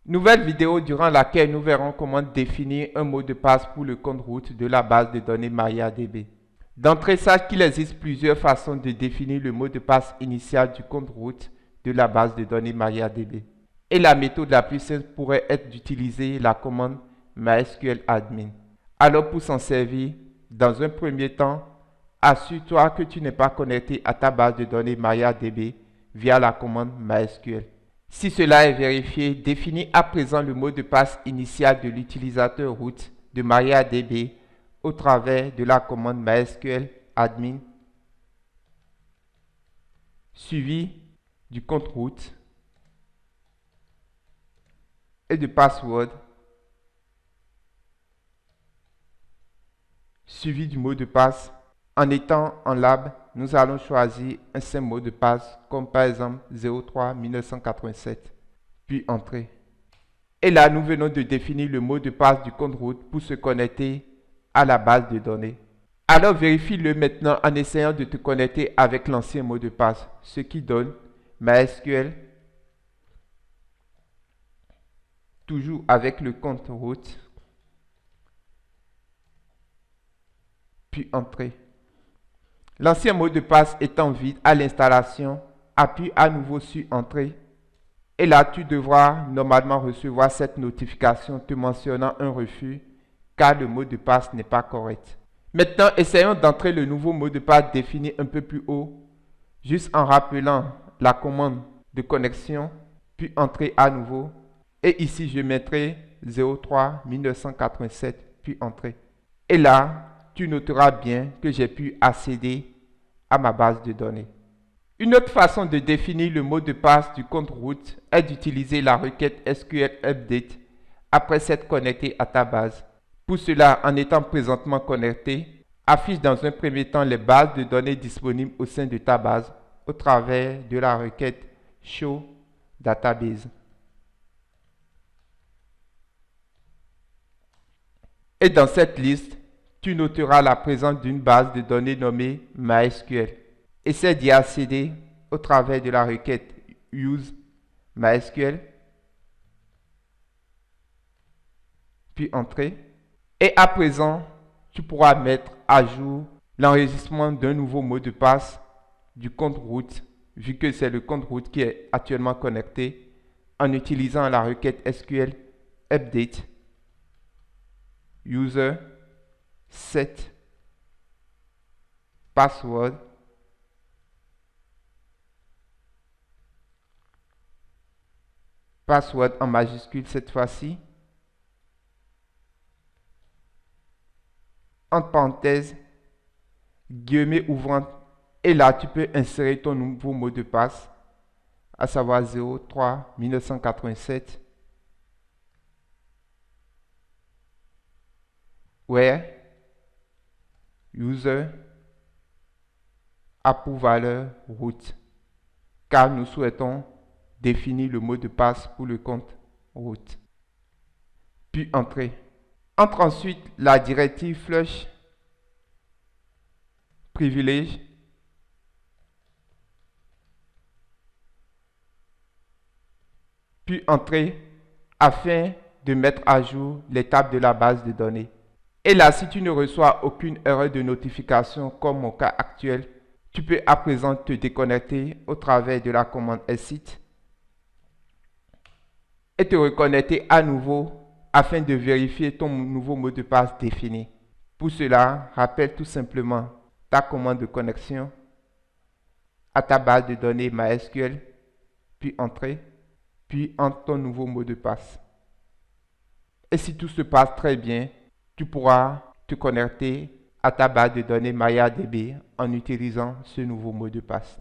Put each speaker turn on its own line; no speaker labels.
Nouvelle vidéo durant laquelle nous verrons comment définir un mot de passe pour le compte route de la base de données MariaDB. D'entrée, sache qu'il existe plusieurs façons de définir le mot de passe initial du compte route de la base de données MariaDB. Et la méthode la plus simple pourrait être d'utiliser la commande MySQL admin. Alors pour s'en servir, dans un premier temps, assure-toi que tu n'es pas connecté à ta base de données MariaDB via la commande MySQL. Si cela est vérifié, définis à présent le mot de passe initial de l'utilisateur root de MariaDB au travers de la commande MySQL admin suivi du compte root et de password suivi du mot de passe. En étant en lab, nous allons choisir un simple mot de passe comme par exemple 03 1987 puis entrer. Et là, nous venons de définir le mot de passe du compte route pour se connecter à la base de données. Alors vérifie-le maintenant en essayant de te connecter avec l'ancien mot de passe, ce qui donne MySQL, toujours avec le compte route, puis entrer. L'ancien mot de passe étant vide à l'installation, appuie à nouveau sur Entrée. Et là, tu devras normalement recevoir cette notification te mentionnant un refus car le mot de passe n'est pas correct. Maintenant, essayons d'entrer le nouveau mot de passe défini un peu plus haut, juste en rappelant la commande de connexion, puis entrer à nouveau. Et ici, je mettrai 03 1987, puis entrer. Et là, tu noteras bien que j'ai pu accéder à ma base de données. Une autre façon de définir le mot de passe du compte root est d'utiliser la requête SQL update après s'être connecté à ta base. Pour cela, en étant présentement connecté, affiche dans un premier temps les bases de données disponibles au sein de ta base au travers de la requête show database. Et dans cette liste, tu noteras la présence d'une base de données nommée MySQL. Essaie d'y accéder au travers de la requête use MySQL, puis entrer. Et à présent, tu pourras mettre à jour l'enregistrement d'un nouveau mot de passe du compte root, vu que c'est le compte root qui est actuellement connecté, en utilisant la requête SQL update user set password en majuscule cette fois-ci, entre parenthèses, guillemets ouvrantes, et là tu peux insérer ton nouveau mot de passe, à savoir 03 1987, where user a pour valeur root, car nous souhaitons définir le mot de passe pour le compte root. Puis entrer. Entre ensuite la directive flush privilège puis entrer afin de mettre à jour les tables de la base de données. Et là, si tu ne reçois aucune erreur de notification comme mon cas actuel, tu peux à présent te déconnecter au travers de la commande exit et te reconnecter à nouveau afin de vérifier ton nouveau mot de passe défini. Pour cela, rappelle tout simplement ta commande de connexion à ta base de données MySQL, puis entrer, puis entre ton nouveau mot de passe. Et si tout se passe très bien, tu pourras te connecter à ta base de données MariaDB en utilisant ce nouveau mot de passe.